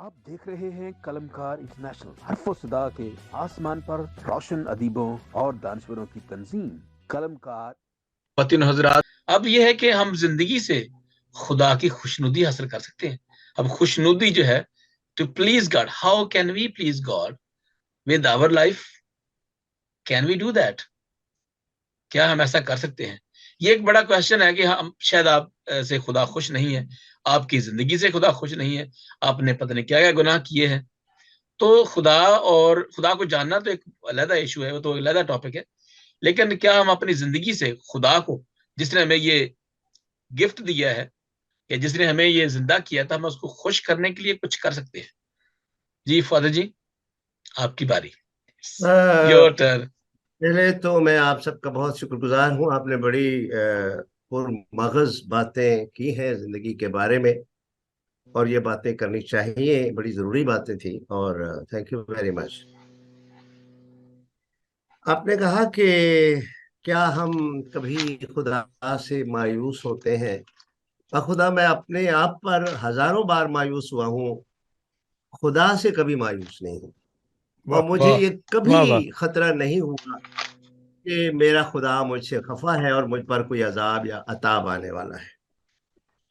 आप देख रहे हैं कलमकार इंटरनेशनल, हर्फ सदा के आसमान पर रोशन अदीबों और दानश्वरों की तंजीम कलमकार। खातिन हजरात, अब यह है कि हम जिंदगी से खुदा की खुशनुदी हासिल कर सकते हैं। अब खुशनुदी जो है, to please God, how can we please God with our life? Can we do that? क्या हम ऐसा कर सकते हैं? ये एक बड़ा क्वेश्चन है कि हम शायद आप से खुदा खुश नहीं है, आपकी जिंदगी से खुदा खुश नहीं है, आपने पता नहीं क्या क्या गुनाह किए हैं। तो खुदा और खुदा को जानना तो एक अलग इशू है, वो तो एक अलग टॉपिक है। लेकिन क्या हम अपनी जिंदगी से खुदा को, जिसने हमें ये गिफ्ट दिया है या जिसने हमें ये जिंदा किया था, हम उसको खुश करने के लिए कुछ कर सकते हैं? जी फादर जी, आपकी बारी। Your turn. पहले तो मैं आप सबका बहुत शुक्रगुजार हूँ। आपने बड़ी पुरमगज बातें की हैं जिंदगी के बारे में, और ये बातें करनी चाहिए, बड़ी जरूरी बातें थी। और थैंक यू वेरी मच। आपने कहा कि क्या हम कभी खुदा से मायूस होते हैं। खुदा, मैं अपने आप पर हजारों बार मायूस हुआ हूँ, खुदा से कभी मायूस नहीं हूँ। और वाह मुझे वाह ये वाह वाह। कभी खतरा नहीं हुआ कि मेरा खुदा मुझसे खफा है और मुझ पर कोई अजाब या अताब आने वाला है।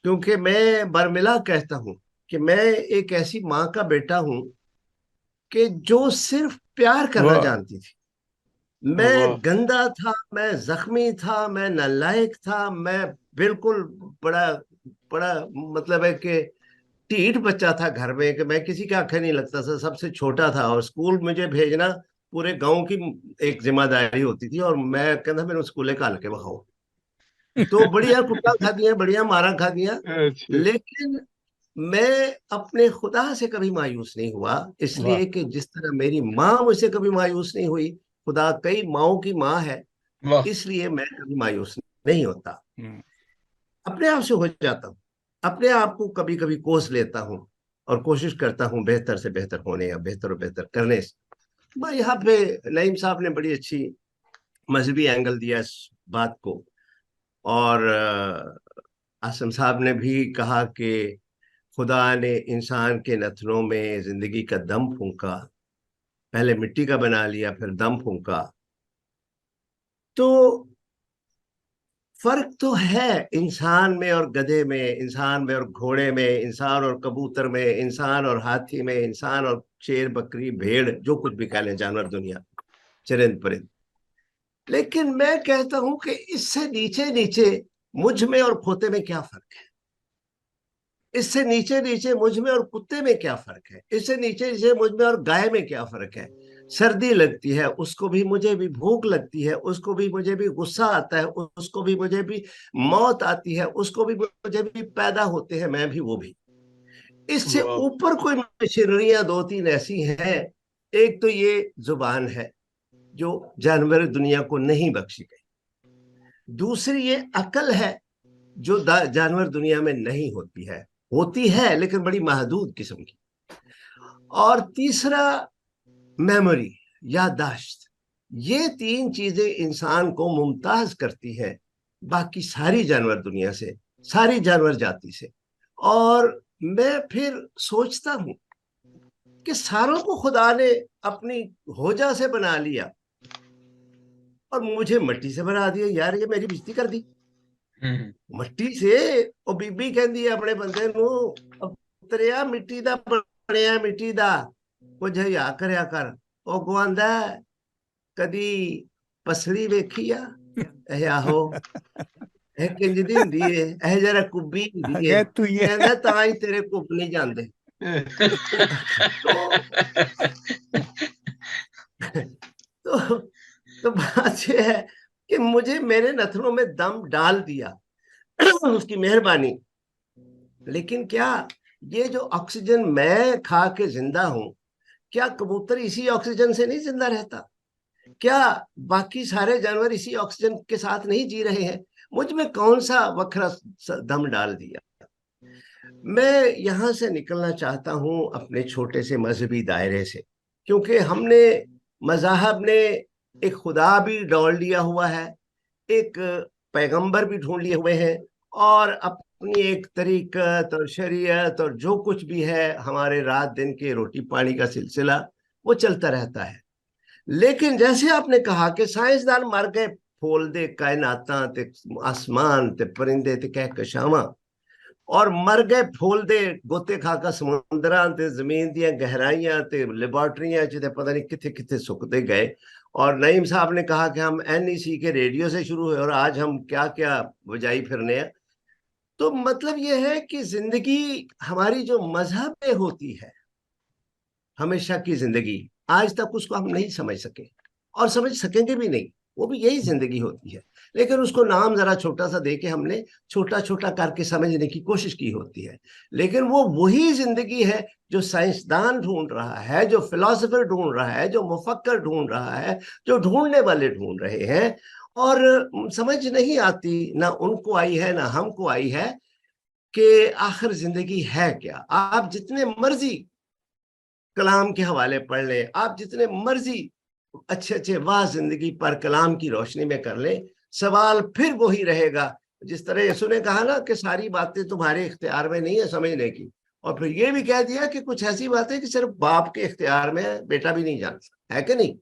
क्योंकि मैं बरमिला कहता हूँ कि मैं एक ऐसी माँ का बेटा हूँ कि जो सिर्फ प्यार करना वाह जानती थी। मैं वाह। गंदा था, मैं जख्मी था, मैं नालायक था, मैं बिल्कुल बड़ा बड़ा मतलब है कि ढीठ बच्चा था घर में, कि मैं किसी के आंखें नहीं लगता था, सबसे छोटा था। और स्कूल मुझे भेजना पूरे गांव की एक जिम्मेदारी होती थी, और मैं कहता मैंने स्कूले का हल्के बखाओ। तो बढ़िया कुट्टा खा दिया, बढ़िया मारा खा दिया। अच्छा। लेकिन मैं अपने खुदा से कभी मायूस नहीं हुआ, वाह इसलिए कि जिस तरह मेरी माँ मुझसे कभी मायूस नहीं हुई, खुदा कई माओं की माँ है, वाह। इसलिए मैं कभी मायूस नहीं होता। हम्म, अपने आप से हो जाता हूँ, अपने आप को कभी कभी कोस लेता हूँ, और कोशिश करता हूँ बेहतर से बेहतर होने या बेहतर और बेहतर करने से। मैं यहाँ पे नईम साहब ने बड़ी अच्छी मजहबी एंगल दिया इस बात को। और आसम साहब ने भी कहा कि खुदा ने इंसान के नथनों में जिंदगी का दम फूंका, पहले मिट्टी का बना लिया फिर दम फूंका। तो फर्क तो है इंसान में और गधे में, इंसान में और घोड़े में, इंसान और कबूतर में, इंसान और हाथी में, इंसान और शेर बकरी भेड़, जो कुछ भी कह लें, जानवर दुनिया, चरिंद परिंद। लेकिन मैं कहता हूं कि इससे नीचे नीचे मुझ में और खोते में क्या फर्क है। इससे नीचे नीचे मुझ में और कुत्ते में क्या फर्क है। इससे नीचे नीचे मुझ में और गाय में क्या फर्क है। सर्दी लगती है उसको भी, मुझे भी भूख लगती है उसको भी, मुझे भी गुस्सा आता है उसको भी, मुझे भी मौत आती है उसको भी, मुझे भी पैदा होते हैं मैं भी वो भी। इससे वाह ऊपर कोई मशीनरियां दो तीन ऐसी हैं। एक तो ये जुबान है जो जानवर दुनिया को नहीं बख्शी गई। दूसरी ये अकल है जो जानवर दुनिया में नहीं होती है, होती है लेकिन बड़ी महदूद किस्म की। और तीसरा मेमोरी, याददाश्त। ये तीन चीजें इंसान को मुमताज करती है बाकी सारी जानवर दुनिया से, सारी जानवर जाति से। और मैं फिर सोचता हूं कि सारों को खुदा ने अपनी होजा से बना लिया और मुझे मिट्टी से बना दिया। यार ये मेरी बेइज्जती कर दी हम्म। मिट्टी से। ਉਹ ਬੀਬੀ ਕਹਿੰਦੀ ਹੈ ਆਪਣੇ ਬੰਦੇ ਨੂੰ, ਉਤਰਿਆ ਮਿੱਟੀ ਦਾ ਬਣਿਆ, ਮਿੱਟੀ ਦਾ ਕੁਝ ਹਿਆ ਕਰਿਆ ਕਰ। ਉਹ ਗਵਾਂਦਾ ਕਦੀ ਪਸਲੀ ਵੇਖੀ ਆ? ਇਹ ਆਹੋ, ਇਹ ਕਿੰਜ ਦੀ ਹੁੰਦੀ ਏ, ਇਹ ਜਰਾ ਕੁੱਬੀ आ ਹੁੰਦੀ ਏ। गया तू ये। ਕਹਿੰਦਾ ਤਾਂ ਹੀ ਤੇਰੇ ਕੁੱਬ ਨਹੀਂ ਜਾਂਦੇ। तो तो तो बात यह है कि मुझे मेरे नथनों में दम डाल दिया उसकी मेहरबानी। लेकिन क्या ये जो ऑक्सीजन मैं खा के जिंदा हूं, क्या कबूतर इसी ऑक्सीजन से नहीं जिंदा रहता? क्या बाकी सारे जानवर इसी ऑक्सीजन के साथ नहीं जी रहे हैं? मुझ में कौन सा वखरा दम डाल दिया? मैं यहां से निकलना चाहता हूं अपने छोटे से मजहबी दायरे से, क्योंकि हमने मजाहब ने एक खुदा भी ढूंढ लिया हुआ है, एक पैगंबर भी ढूंढ लिए हुए हैं, और अपनी एक तरीकत और शरीयत और जो कुछ भी है हमारे रात दिन के रोटी पानी का सिलसिला वो चलता रहता है। लेकिन जैसे आपने कहा कि साइंसदान मर गए फूल दे कायनाता ते आसमान ते परिंदे ते कहकशावां, और मर गए फूल दे गोते खाका समुद्रां ते जमीन दियां गहराइयां ते लेबोरेटरियां च पता नहीं किथे किथे सुकते गए। और नईम साहब ने कहा कि हम एनईसी के रेडियो से शुरू हुए और आज हम क्या क्या बजाई फिरने हैं। तो मतलब यह है कि जिंदगी हमारी जो मजहब में होती है, हमेशा की जिंदगी, आज तक उसको हम नहीं समझ सके और समझ सकेंगे भी नहीं। वो भी यही जिंदगी होती है, लेकिन उसको नाम जरा छोटा सा देके हमने छोटा छोटा करके समझने की कोशिश की होती है। लेकिन वो वही जिंदगी है जो साइंसदान ढूंढ रहा है, जो फिलोसोफर ढूंढ रहा है, जो मुफक्कर ढूंढ रहा है, जो ढूंढने वाले ढूंढ रहे हैं। और समझ नहीं आती, ना उनको आई है ना हमको आई है, कि आखिर जिंदगी है क्या। आप जितने मर्जी कलाम के हवाले पढ़ लें, आप जितने मर्जी अच्छे अच्छे वाह जिंदगी पर कलाम की रोशनी में कर लें, सवाल फिर वही रहेगा। जिस तरह यसु ने कहा ना कि सारी बातें तुम्हारे इख्तियार में नहीं है समझने की, और फिर ये भी कह दिया कि कुछ ऐसी बातें कि सिर्फ बाप के इख्तियार में है, बेटा भी नहीं जान सकता, है कि नहीं।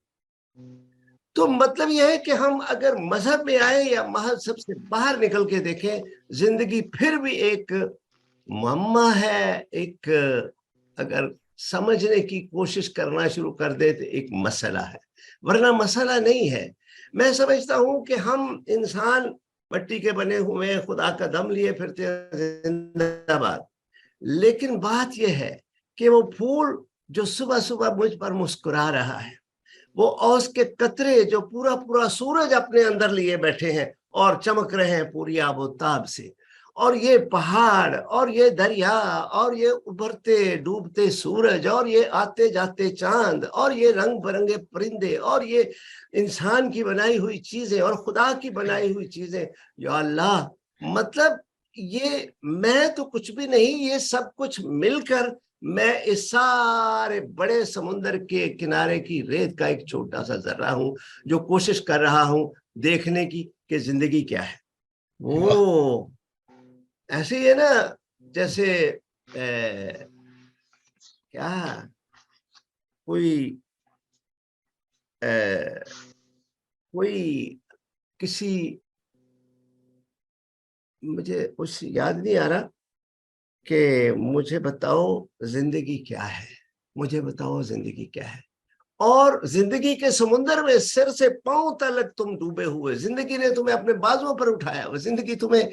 तो मतलब यह है कि हम अगर मजहब में आए या मजहब से बाहर निकल के देखें, जिंदगी फिर भी एक मुअम्मा है, एक अगर समझने की कोशिश करना शुरू कर दे तो एक मसला है, वरना मसला नहीं है। मैं समझता हूं कि हम इंसान मट्टी के बने हुए खुदा का दम लिए फिरते हैं, जिंदाबाद। लेकिन बात यह है कि वो फूल जो सुबह सुबह मुझ पर मुस्कुरा रहा है, वो औस के कतरे जो पूरा पूरा सूरज अपने अंदर लिए बैठे हैं और चमक रहे हैं पूरी आबोताब से, और ये पहाड़ और ये दरिया और ये उभरते डूबते सूरज और ये आते जाते चांद और ये रंग बिरंगे परिंदे और ये इंसान की बनाई हुई चीजें और खुदा की बनाई हुई चीजें, या अल्लाह, मतलब ये मैं तो कुछ भी नहीं, ये सब कुछ मिलकर मैं इस सारे बड़े समुद्र के किनारे की रेत का एक छोटा सा जर्रा हूं, जो कोशिश कर रहा हूं देखने की कि जिंदगी क्या है। वो ऐसे ही है ना, जैसे क्या कोई कोई किसी, मुझे उस याद नहीं आ रहा कि मुझे बताओ जिंदगी क्या है, मुझे बताओ जिंदगी क्या है। और जिंदगी के समुद्र में सिर से पांव तलक तुम डूबे हुए, जिंदगी ने तुम्हें अपने बाजुओं पर उठाया, वो जिंदगी तुम्हें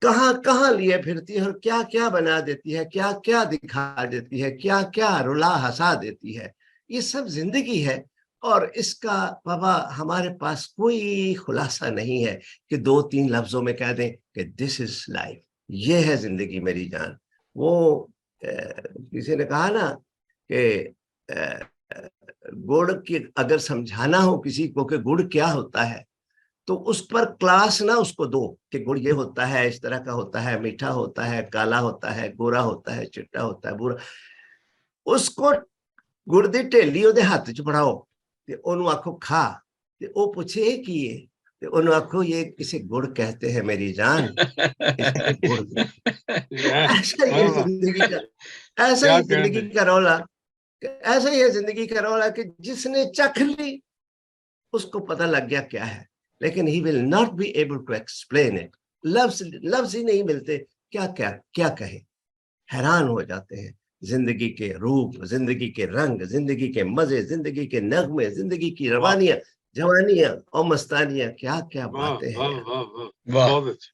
कहाँ कहाँ लिए फिरती है और क्या क्या बना देती है, क्या क्या दिखा देती है, क्या क्या रुला हंसा देती है। ये सब जिंदगी है। और इसका बाबा हमारे पास कोई खुलासा नहीं है कि दो तीन लफ्जों में कह दें कि दिस इज लाइफ, ये है जिंदगी मेरी जान। वो किसी ने कहा ना कि गुड़ की अगर समझाना हो किसी को कि गुड़ क्या होता है, तो उस पर क्लास ना उसको दो कि गुड़ ये होता है, इस तरह का होता है, मीठा होता है, काला होता है, गोरा होता है, चिट्टा होता है, बुरा। उसको गुड़ दी ढेली ਉਹਦੇ ਹੱਥ 'ਚ ਫੜਾਓ ਤੇ ਉਹਨੂੰ ਆਖੋ खा, ਤੇ ਉਹ ਪੁੱਛੇ ਇਹ ਕੀ ਹੈ, ਤੇ ਉਹਨੂੰ ਆਖੋ ये इसे गुड़ कहते हैं मेरी जान, इसे गुड़। ऐसा ही है जिंदगी का, ऐसा ही जिंदगी का रौला, ऐसा ही है जिंदगी का रौला कि जिसने चख ली उसको पता लग गया क्या है, लेकिन he will not be able to explain it. लफ्ज लफ्ज ही नहीं मिलते, क्या क्या क्या कहे। हैरान हो जाते हैं जिंदगी के रूप, जिंदगी के रंग, जिंदगी के मजे, जिंदगी के नगमे, जिंदगी की रवानियां, जवानियां और मस्तानियां, क्या क्या बातें हैं। बहुत अच्छा,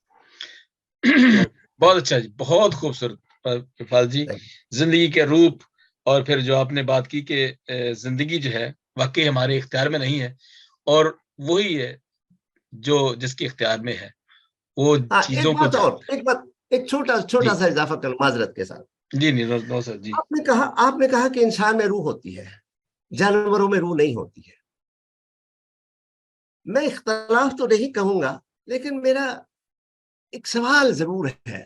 बहुत अच्छा जी, बहुत खूबसूरत इकबाल जी। जिंदगी के रूप, और फिर जो आपने बात की कि जिंदगी जो है वाकई हमारे इख्तियार में नहीं है, और वही है जो जिसके इख्तियार में है वो चीजों को एक छोटा छोटा सा इजाफा कर माजरत के साथ। जी नहीं, नो सर जी। आपने कहा कि इंसान में रूह होती है, जानवरों में रूह नहीं होती है। मैं इख्तलाफ तो नहीं कहूंगा, लेकिन मेरा एक सवाल जरूर है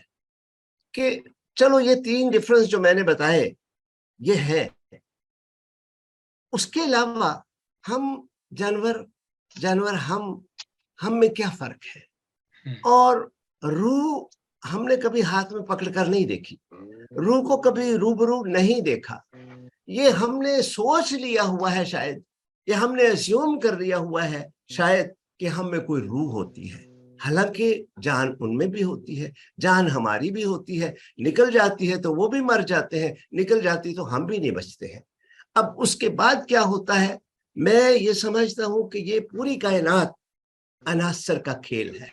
कि चलो ये तीन डिफरेंस जो मैंने बताए ये है, उसके अलावा हम जानवर जानवर हम में क्या फर्क है, और रूह हमने कभी हाथ में पकड़ कर नहीं देखी, रूह को कभी रूबरू नहीं देखा। ये हमने सोच लिया हुआ है शायद, ये हमने अस्यूम कर लिया हुआ है शायद कि हम में कोई रूह होती है। हालांकि जान उनमें भी होती है, जान हमारी भी होती है। निकल जाती है तो वो भी मर जाते हैं, निकल जाती तो हम भी नहीं बचते हैं। अब उसके बाद क्या होता है, मैं ये समझता हूं कि ये पूरी कायनात अनासर का खेल है।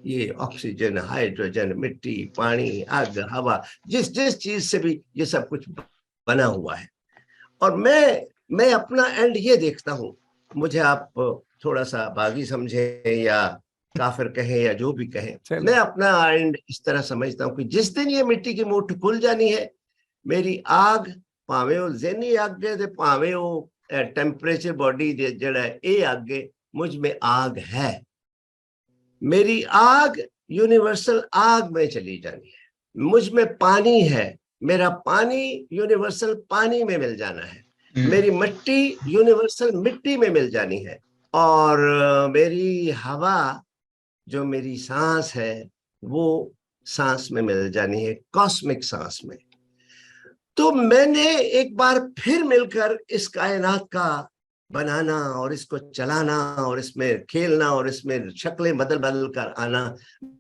ये ऑक्सीजन, हाइड्रोजन, मिट्टी, पानी, आग, हवा, जिस जिस चीज से भी ये सब कुछ बना हुआ है। और मैं अपना एंड ये देखता हूं, मुझे आप थोड़ा सा बागी समझे या काफिर कहें या जो भी कहें, मैं अपना एंड इस तरह समझता हूं कि जिस दिन ये मिट्टी की मुट्ठी खुल जानी है, मेरी आग भावे वो ज़हनी आगे ते भावे वो टेम्परेचर बॉडी जड़ा ये आगे, मुझ में आग है। मेरी आग यूनिवर्सल आग में चली जानी है। मुझ में पानी है, मेरा पानी यूनिवर्सल पानी में मिल जाना है। मेरी मिट्टी यूनिवर्सल मिट्टी में मिल जानी है। और मेरी हवा जो मेरी सांस है वो सांस में मिल जानी है, कॉस्मिक सांस में। तो मैंने एक बार फिर मिलकर इस कायनात का बनाना और इसको चलाना और इसमें खेलना और इसमें शक्लें बदल बदल कर आना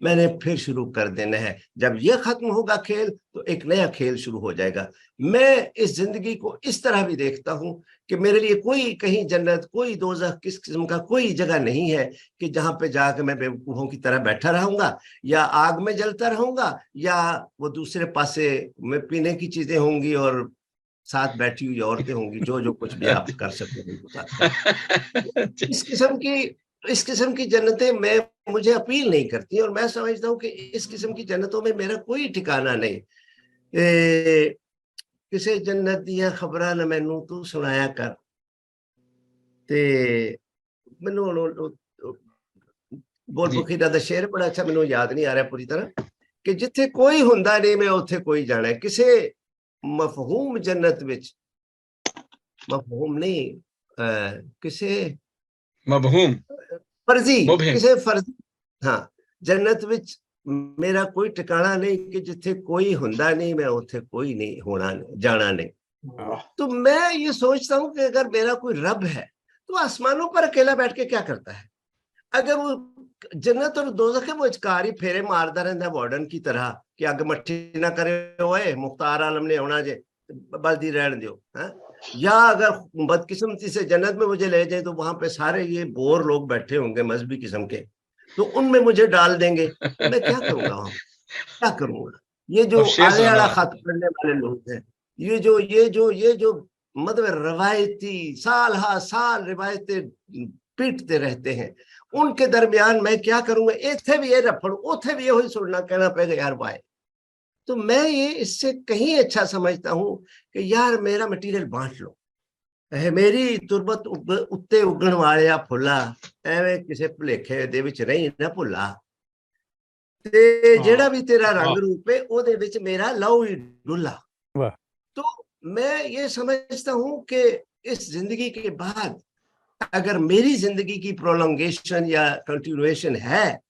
मैंने फिर शुरू कर देना है। जब ये खत्म होगा खेल तो एक नया खेल शुरू हो जाएगा। मैं इस जिंदगी को इस तरह भी देखता हूं कि मेरे लिए कोई कहीं जन्नत, कोई दोज़ख, किस किस्म का कोई जगह नहीं है कि जहां पे जाकर मैं बेवकूफों की तरह बैठा रहूंगा या आग में जलता रहूंगा या वो दूसरे पासे में पीने की चीजें होंगी और साथ बैठी हुई औरतें होंगी, जो जो कुछ भी आप कर सकते। इस किस्म की जन्नतें मैं मुझे अपील नहीं करती और मैं समझता हूँ कि इस किस्म की जन्नतों में मेरा कोई ठिकाना नहीं। किसी जन्नत दिया खबरां न मैनू तू सुनाया कर, ते मैनू बोल बखीरा दा शेर बड़ा अच्छा मैनू याद नहीं आ रहा पूरी तरह, कि जिथे कोई हुंदा नहीं मैं उथे कोई जाना है। किसी मफहूम जन्नत विच, मफहूम नहीं, किसे मबहूम फर्जी, मुबहिम किसे फर्जी, हाँ, जन्नत विच मेरा कोई ठिकाना नहीं कि जिथे कोई हुंदा नहीं मैं उथे कोई नहीं होना, जाना नहीं। तो मैं ये सोचता हूँ कि अगर मेरा कोई रब है तो आसमानों पर अकेला बैठ के क्या करता है? अगर वो जन्नत और दोज़ख के विचकार ही फेरे मारदा रहिंदा वार्डन की तरह कि अग मट्ठी ना करे ओए मुख्तार आलम ने होना जे बल्दी रहन दियो, हाँ? या अगर बदकिस्मती से जन्नत में मुझे ले जाए तो वहां पे सारे ये बोर लोग बैठे होंगे मजहबी किस्म के, तो उनमें मुझे डाल देंगे, तो मैं क्या करूंगा वहां, क्या करूंगा? ये जो अब शेर आले आला सुनाना खत पढ़ने वाले लोग हैं, ये जो मतलब रवायती साल हा साल रिवायतें पीटते रहते हैं, उनके दरमियान मैं क्या करूंगा? इथे भी ये रफड़, उथे भी ये सुनना, कहना पड़ेगा यार वाई। तो मैं ये इससे कहीं अच्छा समझता हूं कि यार मेरा मटीरियल बांट लो, मेरी तुरबत उत्ते उगण वाले फुला एवं किसी भुलेखे दे विच नहीं ना भुला, ते जेड़ा भी तेरा रंग रूप है ओदे विच मेरा लहू ही डुला। तो मैं ये समझता हूं कि इस जिंदगी के बाद अगर मेरी जिंदगी की प्रोलॉन्गेशन या कंटिन्यूएशन है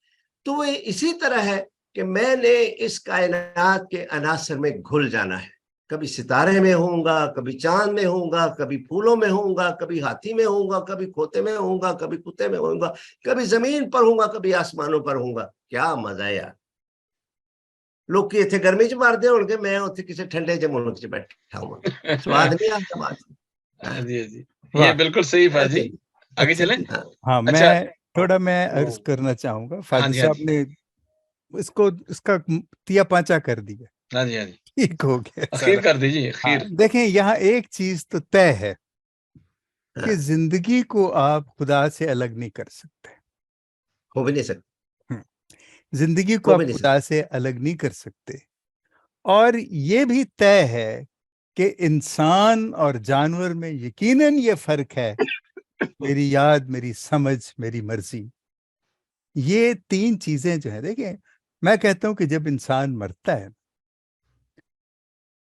तो वो इसी तरह है कि मैंने इस कायनात के अनासर में घुल जाना है। कभी सितारे में होऊंगा, कभी चांद में होऊंगा, कभी फूलों में होऊंगा, कभी हाथी में होऊंगा, कभी खोते में होऊंगा, कभी कुत्ते में होऊंगा, कभी जमीन पर होऊंगा, कभी आसमानों पर होऊंगा। क्या मजा है यार! लोग इतने गर्मी च मारते होंगे, मैं उत्थे किसी ठंडे च मुल्क च बैठा हुआ, स्वाद नहीं आता बात। जी जी, ये बिल्कुल सही फाजी। आगे चलें? हाँ, मैं थोड़ा मैं अर्ज करना चाहूंगा। फाजी साहब ने इसको इसका तिया पांचा कर दिया। हाँ जी, हाँ जी, ठीक हो गया, अखीर कर दीजिए, अखीर। देखें, यहाँ एक चीज तो तय है कि जिंदगी को आप खुदा से अलग नहीं कर सकते, हो भी नहीं सकते। जिंदगी को आप खुदा से अलग नहीं कर सकते। और ये भी तय है कि इंसान और जानवर में यकीनन ये फर्क है, मेरी याद, मेरी समझ, मेरी मर्जी, ये तीन चीजें जो है, देखिए मैं कहता हूं कि जब इंसान मरता है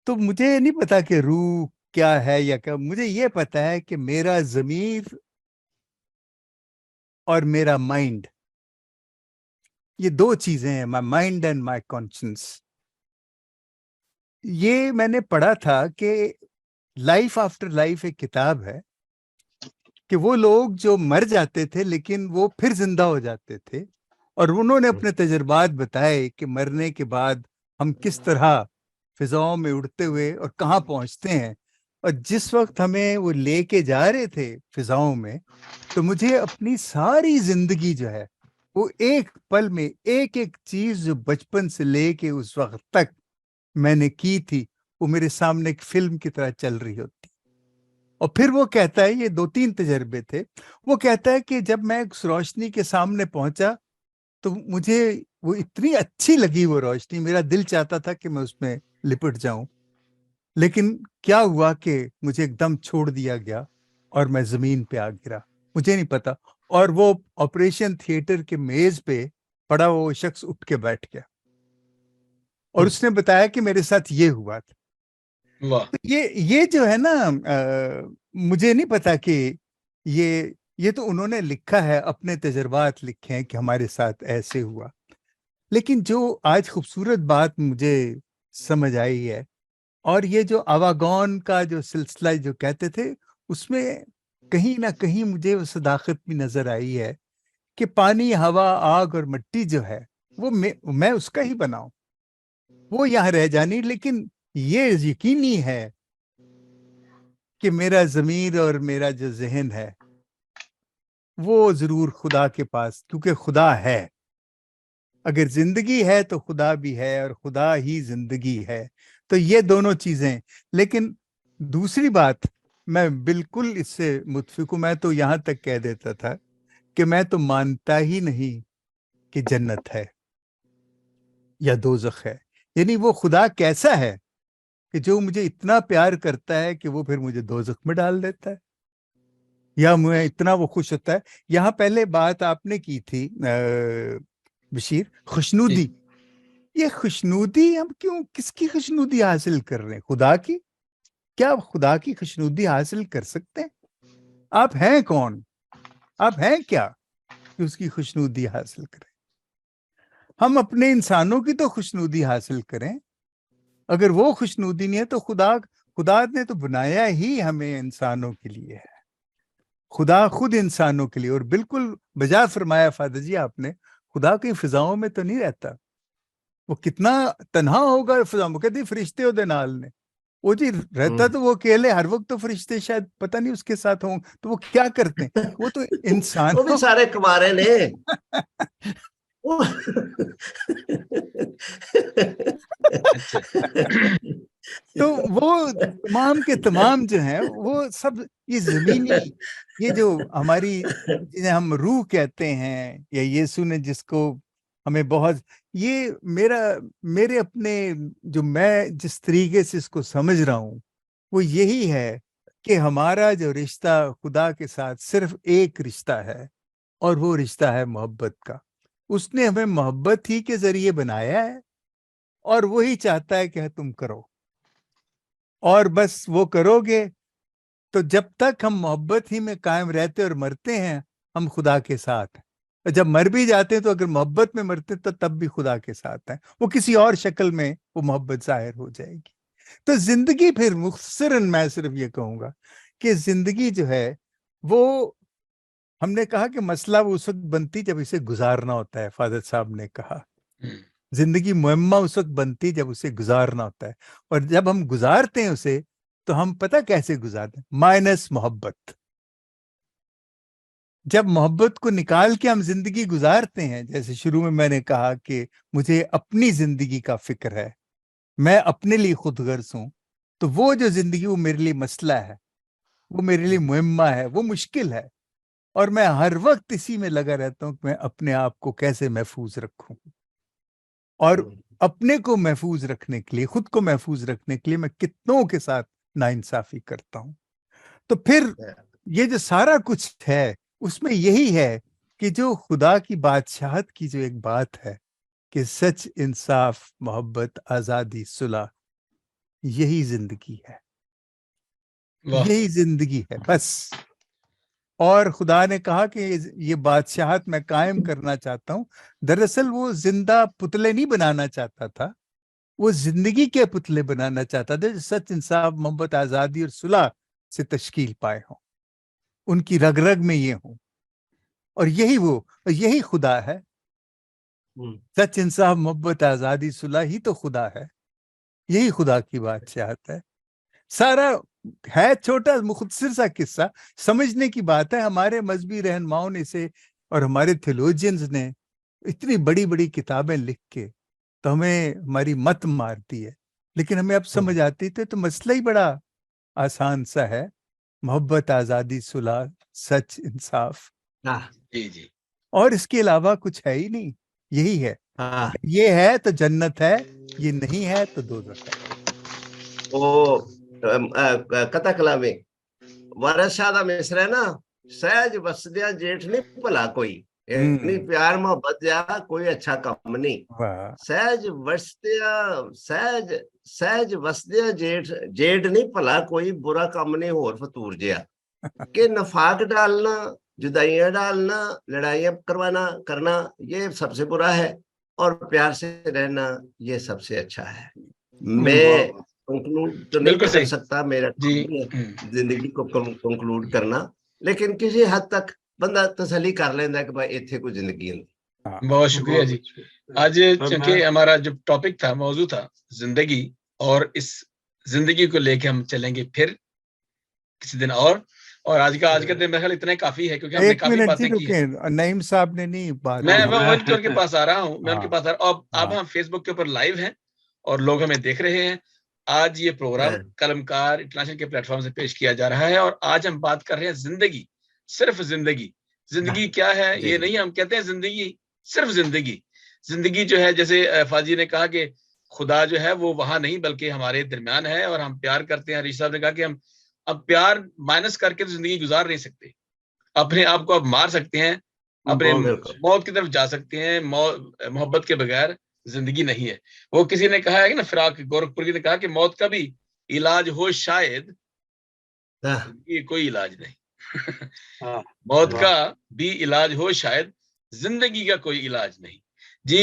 तो मुझे नहीं पता कि रूह क्या है या क्या, मुझे ये पता है कि मेरा ज़मीर और मेरा माइंड ये दो चीजें हैं, my mind and my conscience. ये मैंने पढ़ा था कि लाइफ आफ्टर लाइफ एक किताब है कि वो लोग जो मर जाते थे लेकिन वो फिर जिंदा हो जाते थे, और उन्होंने अपने तजुर्बात बताए कि मरने के बाद हम किस तरह फिजाओं में उड़ते हुए और कहाँ पहुंचते हैं। और जिस वक्त हमें वो लेके जा रहे थे फिजाओं में, तो मुझे अपनी सारी जिंदगी जो है वो एक पल में एक एक चीज जो बचपन से लेके उस वक्त तक मैंने की थी, वो मेरे सामने एक फिल्म की तरह चल रही होती। और फिर वो कहता है, ये 2-3 तजर्बे थे, वो कहता है कि जब मैं उस रोशनी के सामने पहुंचा तो मुझे वो इतनी अच्छी लगी वो रोशनी, मेरा दिल चाहता था कि मैं उसमें लिपट जाऊं, लेकिन क्या हुआ कि मुझे एकदम छोड़ दिया गया और मैं जमीन पे आ गिरा, मुझे नहीं पता। और वो ऑपरेशन थिएटर के मेज पे पड़ा वो शख्स उठ के बैठ गया और उसने बताया कि मेरे साथ ये हुआ था। वाह। तो ये जो है ना, मुझे नहीं पता कि ये तो उन्होंने लिखा है, अपने तजर्बात लिखे हैं कि हमारे साथ ऐसे हुआ। लेकिन जो आज खूबसूरत बात मुझे समझ आई है, और ये जो आवागौन का जो सिलसिला जो कहते थे, उसमें कहीं ना कहीं मुझे वो सदाकत भी नजर आई है कि पानी, हवा, आग और मिट्टी जो है वो मैं उसका ही बनाऊं, वो यहाँ रह जानी। लेकिन ये यकीनी है कि मेरा ज़मीर और मेरा जो जहन है वो जरूर खुदा के पास, क्योंकि खुदा है। अगर जिंदगी है तो खुदा भी है, और खुदा ही जिंदगी है। तो ये दोनों चीजें। लेकिन दूसरी बात, मैं बिल्कुल इससे मुत्फिक हूं। मैं तो यहां तक कह देता था कि मैं तो मानता ही नहीं कि जन्नत है या दोजख है। यानी वो खुदा कैसा है कि जो मुझे इतना प्यार करता है कि वो फिर मुझे दोजख में डाल देता है, या मुझे इतना वो खुश होता है। यहाँ पहले बात आपने की थी बशीर, खुशनुदी। ये खुशनुदी हम क्यों, किसकी खुशनुदी हासिल कर रहे हैं? खुदा की? क्या खुदा की खुशनुदी हासिल कर सकते हैं? आप हैं कौन? आप हैं क्या कि उसकी खुशनुदी हासिल करें? हम अपने इंसानों की तो खुशनुदी हासिल करें। अगर वो खुशनुदी नहीं है तो खुदा खुदा ने तो बनाया ही हमें इंसानों के लिए है। खुदा खुद इंसानों के लिए, और बिल्कुल बजा फरमाया फादर जी आपने, खुदा कहीं फिजाओं में तो नहीं रहता। वो कितना तन्हा होगा फिजाओं में। कहती फरिश्ते ओदे नाल ने, वो जी रहता तो वो अकेले हर वक्त, तो फरिश्ते शायद पता नहीं उसके साथ हों, तो वो क्या करते हैं? वो तो वो भी इंसानों सारे कुमारे ने। अच्छा। तो वो तमाम के तमाम जो हैं वो सब ये जमीनी, ये जो हमारी, जिन्हें हम रूह कहते हैं, या यीशु ने जिसको हमें बहुत, ये मेरे अपने, जो मैं जिस तरीके से इसको समझ रहा हूं, वो यही है कि हमारा जो रिश्ता खुदा के साथ सिर्फ एक रिश्ता है, और वो रिश्ता है मोहब्बत का। उसने हमें मोहब्बत ही के जरिए बनाया है, और वही चाहता है कि तुम करो, और बस वो करोगे तो जब तक हम मोहब्बत ही में कायम रहते और मरते हैं, हम खुदा के साथ हैं। और जब मर भी जाते हैं तो अगर मोहब्बत में मरते तो तब भी खुदा के साथ हैं। वो किसी और शक्ल में वो मोहब्बत जाहिर हो जाएगी। तो जिंदगी फिर मुख्तसरन मैं सिर्फ ये कहूंगा कि जिंदगी जो है वो, हमने कहा कि मसला वो उस वक्त बनती जब इसे गुजारना होता है। फादर साहब ने कहा जिंदगी मुहम्मा उस वक्त बनती जब उसे गुजारना होता है, और जब हम गुजारते हैं उसे, तो हम पता कैसे गुजारते हैं? माइनस मोहब्बत। जब मोहब्बत को निकाल के हम जिंदगी गुजारते हैं, जैसे शुरू में मैंने कहा कि मुझे अपनी जिंदगी का फिक्र है, मैं अपने लिए खुदगर्ज हूं, तो वो जो जिंदगी वो मेरे लिए मसला है, वो मेरे लिए मुहम्मा है, वो मुश्किल है। और मैं हर वक्त इसी में लगा रहता हूं कि मैं अपने आप को कैसे महफूज रखूं, और अपने को महफूज रखने के लिए, खुद को महफूज रखने के लिए मैं कितनों के साथ नाइंसाफी करता हूं। तो फिर ये जो सारा कुछ है उसमें यही है कि जो खुदा की बादशाहत की जो एक बात है कि सच, इंसाफ, मोहब्बत, आजादी, सुलह, यही जिंदगी है। वाह। यही जिंदगी है बस। और खुदा ने कहा कि ये बादशाहत मैं कायम करना चाहता हूँ। दरअसल वो जिंदा पुतले नहीं बनाना चाहता था, वो जिंदगी के पुतले बनाना चाहता था जो सच, इंसाफ, मोहब्बत, आजादी और सुलह से तश्कील पाए हों, उनकी रग रग में ये हों। और यही खुदा है। सच, इंसाफ, मोहब्बत, आजादी, सुलह ही तो खुदा है। यही खुदा की बादशाहत है। सारा है छोटा मुख्तसर सा किस्सा, समझने की बात है। हमारे मजहबी रहनुमाओं ने इसे, और हमारे थियोलॉजियंस ने इतनी बड़ी बड़ी किताबें लिख के तो हमें हमारी मत मारती है, लेकिन हमें अब समझ आती थे। तो मसला ही बड़ा आसान सा है, मोहब्बत, आजादी, सुलह, सच, इंसाफ। जी जी। और इसके अलावा कुछ है ही नहीं, यही है। ये है तो जन्नत है, ये नहीं है तो दोज़ख है। वो कथा कलामी वारस शाह दा मिसरा है ना, सहज वसदिया जेठ नहीं भला कोई, यानी प्यार मोहब्बत जा कोई अच्छा काम नहीं। सहज वसदिया जेठ नहीं भला कोई, बुरा काम नहीं होर फतूर जिया। कि नफाक डालना, जुदाइयां डालना, लड़ाइयां करना ये सबसे बुरा है, और प्यार से रहना ये सबसे अच्छा है। मैं कंक्लूड तो नहीं कर सकता, मेरा जिंदगी को कंक्लूड करना, लेकिन किसी हद तक बंदा तसल्ली कर लेंदा कि भाई इत्थे कोई जिंदगी है। बहुत शुक्रिया जी। आज चूंकि हमारा जो टॉपिक था, मौजू था जिंदगी, और इस जिंदगी को लेके हम चलेंगे फिर किसी दिन। और आज का दिन मेरे ख्याल इतना काफी है, क्योंकि हमने काफी बातें की हैं। नईम साहब ने नहीं बात, मैं उनके पास आ रहा हूँ, मैं उनके पास आ रहा हूँ। अब हम फेसबुक के ऊपर लाइव हैं और लोग हमें देख रहे हैं। आज ये प्रोग्राम कलमकार इंटरनेशनल के प्लेटफॉर्म से पेश किया जा रहा है, और आज हम बात कर रहे हैं जिंदगी, सिर्फ जिंदगी। जिंदगी क्या है ये नहीं, हम कहते हैं जिंदगी, सिर्फ जिंदगी। जिंदगी जो है, जैसे फाजी ने कहा कि खुदा जो है वो वहां नहीं बल्कि हमारे दरमियान है, और हम प्यार करते हैं। ऋषि साहब ने कहा कि हम अब प्यार माइनस करके तो जिंदगी गुजार नहीं सकते। अपने आप को अब मार सकते हैं, अपने मौत की तरफ जा सकते हैं, मोहब्बत के बगैर जिंदगी नहीं है। वो किसी ने कहा है कि ना, फिराक गोरखपुर ने कहा कि मौत का भी इलाज हो शायद, ये कोई इलाज नहीं। मौत का भी इलाज हो शायद, जिंदगी का कोई इलाज नहीं। जी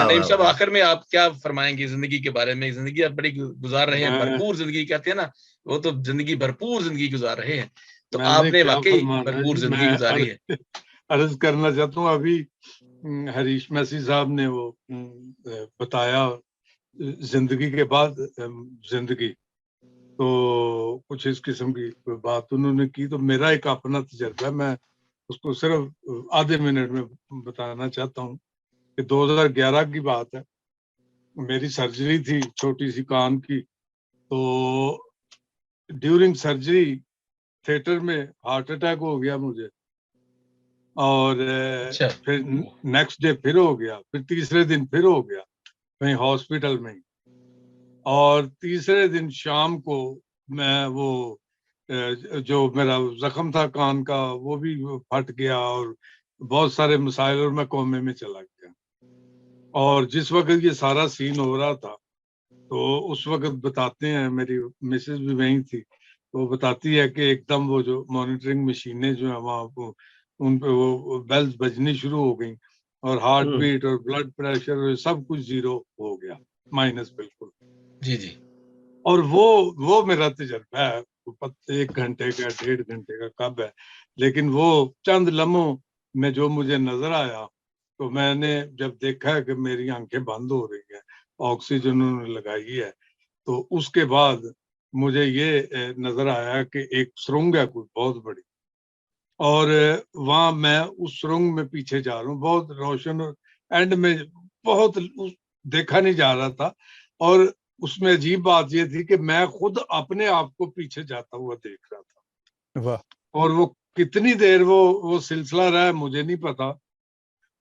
नईम साहब, आखिर में आप क्या फरमाएंगे जिंदगी के बारे में? जिंदगी आप बड़ी गुजार रहे हैं, भरपूर जिंदगी कहते हैं ना, वो तो जिंदगी भरपूर जिंदगी गुजार रहे हैं। तो आपने वाकई भरपूर जिंदगी गुजारी है। अर्ज करना चाहता हूँ, अभी हरीश मैसी साहब ने वो बताया जिंदगी के बाद जिंदगी, तो कुछ इस किस्म की बात उन्होंने की। तो मेरा एक अपना तजर्बा है, मैं उसको सिर्फ आधे मिनट में बताना चाहता हूँ कि 2011 की बात है। मेरी सर्जरी थी छोटी सी कान की, तो ड्यूरिंग सर्जरी थिएटर में हार्ट अटैक हो गया मुझे, और फिर नेक्स्ट डे फिर हो गया, फिर तीसरे दिन फिर हो गया वहीं हॉस्पिटल में। और तीसरे दिन शाम को मैं वो जो मेरा जख्म था कान का वो भी फट गया, और बहुत सारे मसाइल, और मैं कोमे में चला गया। और जिस वक्त ये सारा सीन हो रहा था, तो उस वक्त बताते हैं, मेरी मिसेज भी वहीं थी, वो बताती है कि एकदम वो जो मॉनिटरिंग मशीनें जो है वहाँ उन पे वो बेल्स बजनी शुरू हो गई, और हार्ट बीट और ब्लड प्रेशर सब कुछ जीरो हो गया, माइनस बिल्कुल। जी जी। और वो मेरा तजर्बा है। 1 घंटे का 1.5 घंटे का कब है, लेकिन वो चंद लम्हों में जो मुझे नजर आया, तो मैंने जब देखा कि मेरी आंखें बंद हो रही है, ऑक्सीजन उन्होंने लगाई है, तो उसके बाद मुझे ये नजर आया कि एक सुरंग है कोई बहुत बड़ी, और वहां मैं उस सुरंग में पीछे जा रहा हूँ, बहुत रोशन, और एंड में बहुत देखा नहीं जा रहा था। और उसमें अजीब बात ये थी कि मैं खुद अपने आप को पीछे जाता हुआ देख रहा था। वाह। और वो कितनी देर वो सिलसिला रहा है मुझे नहीं पता।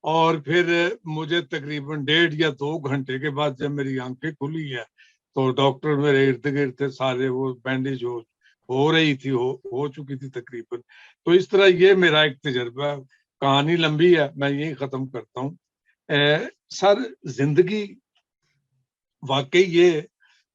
और फिर मुझे तकरीबन 1.5 या 2 घंटे के बाद जब मेरी आंखें खुली है, तो डॉक्टर मेरे इर्द गिर्द थे सारे, वो बैंडेज हो रही थी, हो चुकी थी तकरीबन। तो इस तरह ये मेरा एक तजर्बा, कहानी लंबी है, मैं यही खत्म करता हूँ। सर, जिंदगी वाकई ये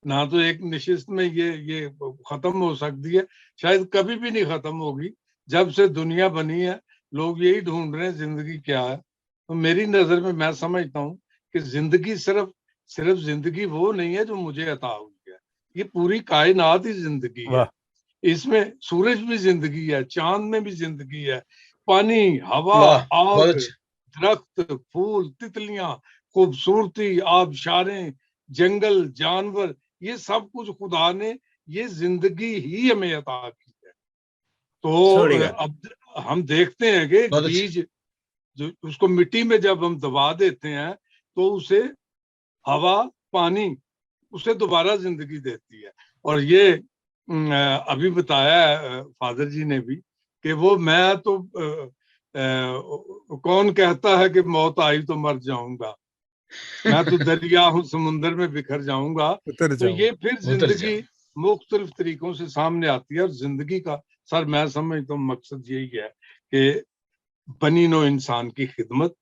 ना तो एक निश्चित में ये खत्म हो सकती है, शायद कभी भी नहीं खत्म होगी, जब से दुनिया बनी है लोग यही ढूंढ रहे हैं जिंदगी क्या है। तो मेरी नजर में मैं समझता हूँ कि जिंदगी सिर्फ सिर्फ जिंदगी वो नहीं है जो मुझे अता हुई है, ये पूरी कायनात ही जिंदगी है। वाह, इसमें सूरज भी जिंदगी है, चांद में भी जिंदगी है, पानी, हवा, वाह, बहुत आग, अच्छा। दरख्त, फूल, तितलियां, खूबसूरती, आबशारें, जंगल, जानवर, ये सब कुछ खुदा ने ये जिंदगी ही हमें अता की है। तो छोड़ेगा। अब हम देखते हैं कि एक बहुत अच्छा। बीज जो उसको मिट्टी में जब हम दबा देते हैं तो उसे हवा, पानी उसे दोबारा जिंदगी देती है। और ये अभी बताया है फादर जी ने भी कि वो मैं तो कौन कहता है कि मौत आई तो मर जाऊंगा, मैं तो दरिया हूँ समुंदर में बिखर जाऊंगा। उतर तो जाओ। ये फिर उतर जिंदगी जाओ। मुख्तलिफ तरीकों से सामने आती है। और जिंदगी का सर मैं समझता हूँ मकसद यही है कि बनी नो इंसान की खिदमत।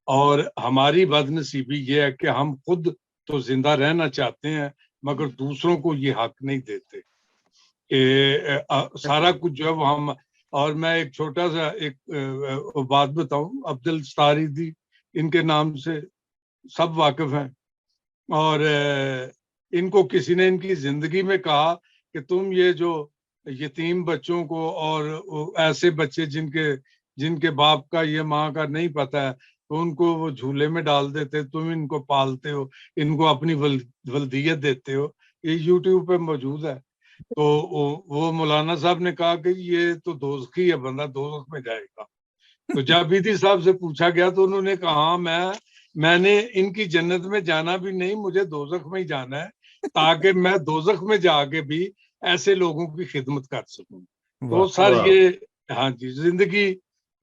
और हमारी बदनसीबी ये है कि हम खुद तो जिंदा रहना चाहते हैं मगर दूसरों को ये हक नहीं देते कि सारा कुछ जो है वो हम। और मैं एक छोटा सा एक बात बताऊं, अब्दुल स्तारीदी इनके नाम से सब वाकिफ हैं। और इनको किसी ने इनकी जिंदगी में कहा कि तुम ये जो यतीम बच्चों को और ऐसे बच्चे जिनके जिनके बाप का ये माँ का नहीं पता है तो उनको वो झूले में डाल देते, तुम इनको पालते हो, इनको अपनी वल्दियत देते हो। ये यूट्यूब पे मौजूद है। तो वो मौलाना साहब ने कहा कि ये तो दोज़खी है, बंदा दोज़ख में जाएगा। तो जाबिदी साहब से पूछा गया तो उन्होंने कहा हाँ, मैंने इनकी जन्नत में जाना भी नहीं, मुझे दोज़ख में ही जाना है ताकि मैं दोज़ख में जाके भी ऐसे लोगों की खिदमत कर सकूं। तो वाह, सर वाह। ये, हाँ जी, जिंदगी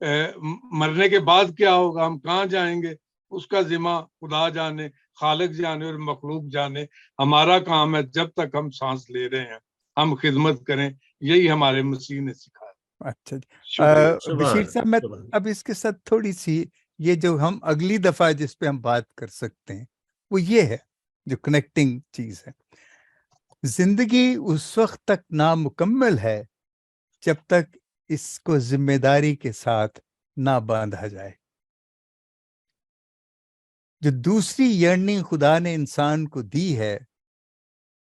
मरने के बाद क्या होगा, हम कहाँ जाएंगे, उसका जिम्मा खुदा जाने, खालिक जाने और मखलूक जाने। हमारा काम है जब तक हम सांस ले रहे हैं हम खिदमत करें, यही हमारे मसीह ने सिखाया। अच्छा जी। शुक्रिया। बशीर सुभान साहब, मैं सुभान। अब इसके साथ थोड़ी सी, ये जो हम अगली दफा जिस पे हम बात कर सकते हैं वो ये है, जो कनेक्टिंग चीज है। जिंदगी उस वक्त तक नामुकम्मल है जब तक इसको जिम्मेदारी के साथ ना बांधा जाए। जो दूसरी यर्निंग खुदा ने इंसान को दी है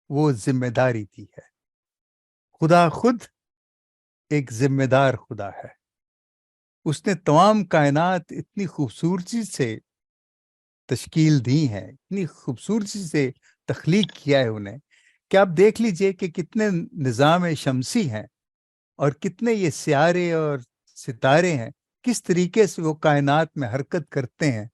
वो जिम्मेदारी दी है। खुदा खुद एक जिम्मेदार खुदा है। उसने तमाम कायनात इतनी खूबसूरती से तश्कील दी है, इतनी खूबसूरती से तख्लीक किया है उन्हें, कि आप देख लीजिए कि कितने निज़ाम शमसी हैं और कितने ये सियारे और सितारे हैं, किस तरीके से वो कायनात में हरकत करते हैं।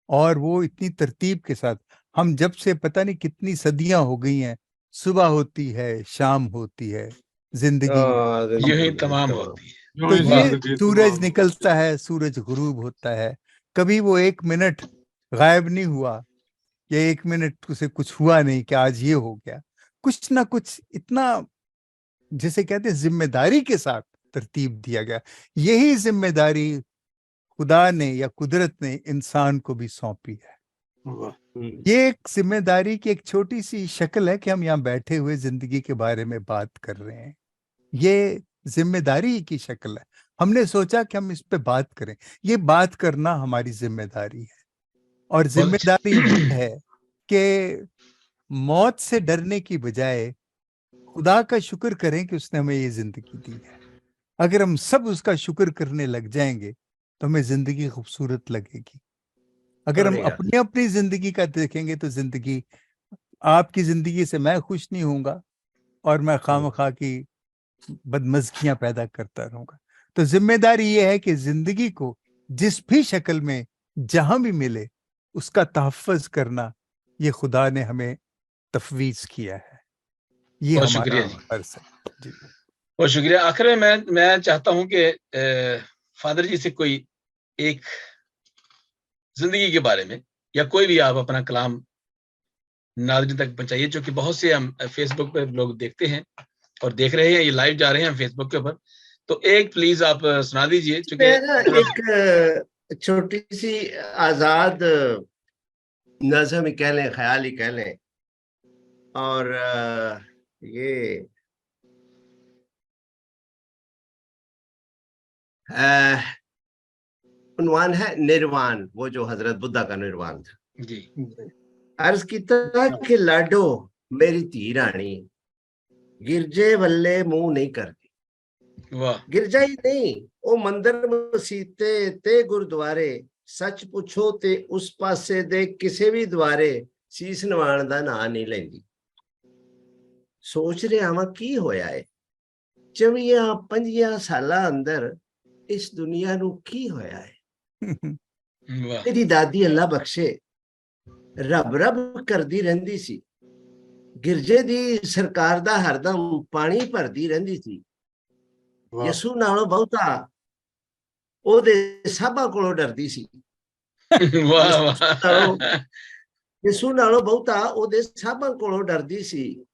और वो इतनी तरतीब के साथ, हम जब से पता नहीं कितनी सदियां हो गई हैं, सुबह होती है, शाम होती है, जिंदगी यूं ही जिंदगी तमाम तमाम। होती है। यूं तो ही वाह। ये जिंदगी सूरज तमाम होती निकलता है, सूरज गुरूब होता है, कभी वो एक मिनट गायब नहीं हुआ, या एक मिनट उसे कुछ हुआ नहीं कि आज ये हो गया। कुछ ना कुछ इतना, जिसे कहते हैं जिम्मेदारी के साथ तरतीब दिया गया। यही जिम्मेदारी खुदा ने या कुदरत ने इंसान को भी सौंपी है। है। वाह। ये एक जिम्मेदारी की एक छोटी सी शक्ल है कि हम यहाँ बैठे हुए जिंदगी के बारे में बात कर रहे हैं। ये जिम्मेदारी की शक्ल है। हमने सोचा कि हम इस पे बात करें। ये बात करना हमारी जिम्मेदारी है। और बहुत जिम्मेदारी ये अच्छा। है कि मौत से डरने की बजाय खुदा का शुक्र करें कि उसने हमें ये जिंदगी दी है। अगर हम सब उसका शुक्र करने लग जाएंगे तो हमें जिंदगी खूबसूरत लगेगी। अगर हम छोड़ेगा। अपनी अपनी जिंदगी का देखेंगे तो जिंदगी, आपकी जिंदगी से मैं खुश नहीं होऊंगा और मैं खामखा की बदमज़गियां पैदा करता रहूंगा। तो जिम्मेदारी ये है कि जिंदगी को जिस भी शक्ल में जहां भी मिले उसका तहफ़्फ़ुज़ करना, ये खुदा ने हमें तफवीज किया है। ये बहुत हमारा शुक्रिया जी। फर्ज है जी। बहुत शुक्रिया। आखिर में मैं चाहता हूं कि फादर जी से कोई एक जिंदगी के बारे में या कोई भी आप अपना कलाम नाज़रीन तक पहुंचाइए, जो कि बहुत से हम फेसबुक पे लोग देखते हैं और देख रहे हैं, ये लाइव जा रहे हैं फेसबुक के ऊपर। तो एक प्लीज आप सुना दीजिए, चूंकि मैं ना एक छोटी सी आजाद नज़म ही कह लें, ख्याल ही कह लें। और ये उन्वान है निर्वाण, वो जो हजरत बुद्धा का निर्वाण था जी। अर्ज किया कि लाडो मेरी धी रानी गिरजे वल्ले मुंह नहीं करती। वाह। गिरजा ही नहीं, वो मंदिर मसीते ते गुरुद्वारे सच पुछो ते उस पासे दे किसी भी द्वारे सीस नवाण दा ना नहीं लेंदी। सोच रहा वां की होया है 24-25 सालां अंदर इस दुनिया नू की होया है। वाह। मेरी दादी अल्लाह बख्शे रब रब करदी रहिंदी सी, गिरजे दी सरकार दा हरदम पानी भरदी रहिंदी सी। यसू नालों बहुता ओदे साहबां कोलों डरदी सी। वाह वाह। यसू नालों बहुता ओदे साहबां कोलों डरदी सी।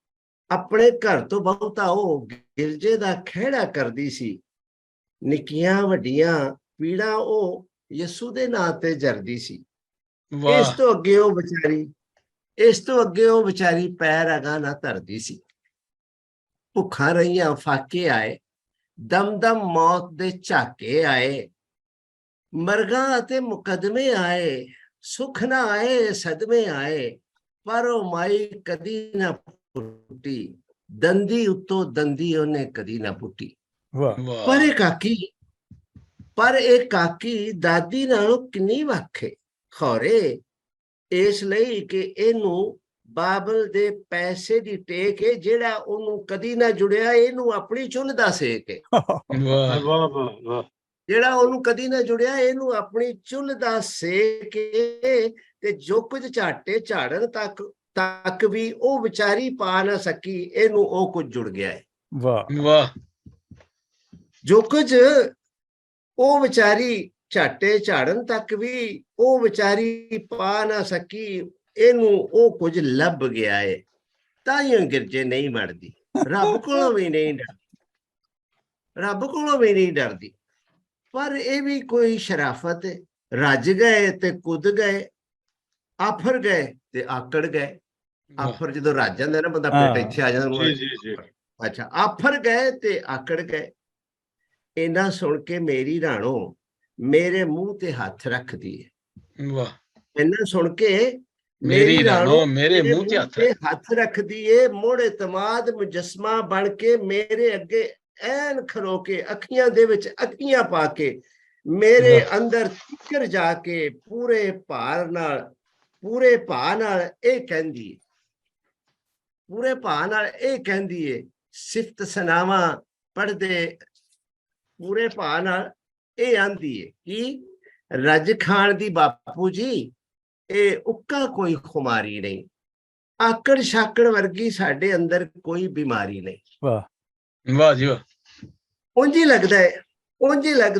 अपने घर तो बहुता ओ गिरजे दा खेड़ा करदी सी। निक्कियां वड्डियां पीड़ा ओ यसू दे नां ते जरदी सी। इस तो अगे ओ बेचारी पैर अगा ना धरदी सी। भुखा रहियां फाके आए, दम दम मौत दे झाके आए, मरगां ते मुकदमे आए, सुख ना आए सदमे आए, पर ओ माई कदी ना पुट्टी, दंदी उत्तो दंदी ओने कदी ना पुट्टी। पर एक काकी दादी नालों किन्नी वाखे खौरे, इस लई कि इनू बाबल दे पैसे दी टेक है जेड़ा ओनू कदी ना जुड़िया, इनू अपनी चुल दा सेक है। जेड़ा ओनू कदी ना जुड़िया, इनू अपनी चुल दा सेक है। ते जो कुछ झाटे झाड़न तक भी ओ विचारी पा ना सकी, इनू ओ कुछ जुड़ गया है। वाह। जो कुछ ओ विचारी झाटे झाड़न तक भी ओ विचारी पा ना सकी, इनू ओ कुछ लभ गया है। ताइयों गिरजे नहीं मरदी, रब कोलों भी नहीं डरदी। पर ये भी कोई शराफत है। रज गए ते कुद गए, आफर गए ते आकड़ गए। आफर जो रज जांदा ना बंदा पेट इत्थे आ जांदा। अच्छा, आफर गए ते आकड़ गए। इना सुन के मेरी राणो मेरे मुंह ते हाथ रख दिए। इना सुन के मेरी राणो मेरे मुंह ते हाथ रख दिए। मुड़ इतमाद मुजस्मा बन के मेरे अगे ऐन खरो के, अखियां दे विच अखियां पा के मेरे अंदर तिकर जाके पूरे भार नाल ए कहंदी है, सिफत सनावा पढ़दे पूरे भार नाल ए आंदी है कि रज खान दी बापू जी ए उक्का कोई खुमारी नहीं, आकड़ शाकड़ वर्गी साडे अंदर कोई बीमारी नहीं। वाह जी वाह। उंज ही लगदा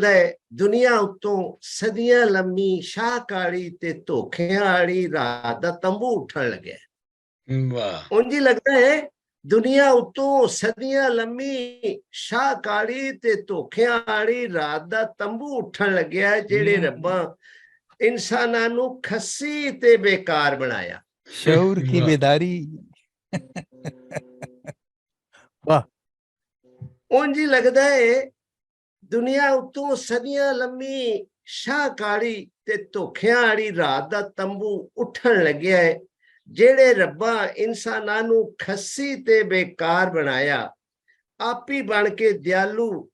है दुनिया उत्तों सदियां लम्मी शाह काली ते धोखें वाली रात दा तंबू उठन लग्या। उंज ही लगदा है दुनिया उत्तों सदियां लम्मी शाह काली ते धोखें वाली रात दा तंबू उठन लग्या, जेड़े रब्बां इंसानां नू खस्सी ते बेकार बनाया। शऊर की बेदारी। वाह। उंज ही लगदा है दुनिया उत्तों सदियां लम्मी शाह काली ते धोखें वाली रात दा तंबू उठन लग्या है, जेड़े रब्बा इंसानां नू खस्सी ते बेकार बनाया। आप ही बन के दयालु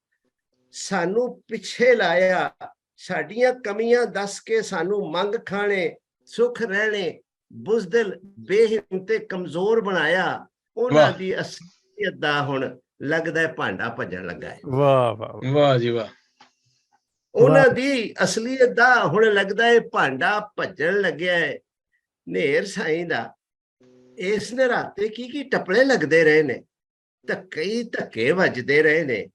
सानू पिछे लाया, साडियां कमियां दस के सानू मंग खाने, सुख रहने, बुजदिल बेहिम्मते कमजोर बनाया। उन्हां दी असलियत दा हुण लगदा है भांडा भजन लगा है। वाह जी वाह। उन्हां दी असलियत दा हुण लगदा है भांडा भजन लग्या है। नेर साईं दा इस नराते की टपले लगदे रहे ने, कई धक्के वजदे रहे ने,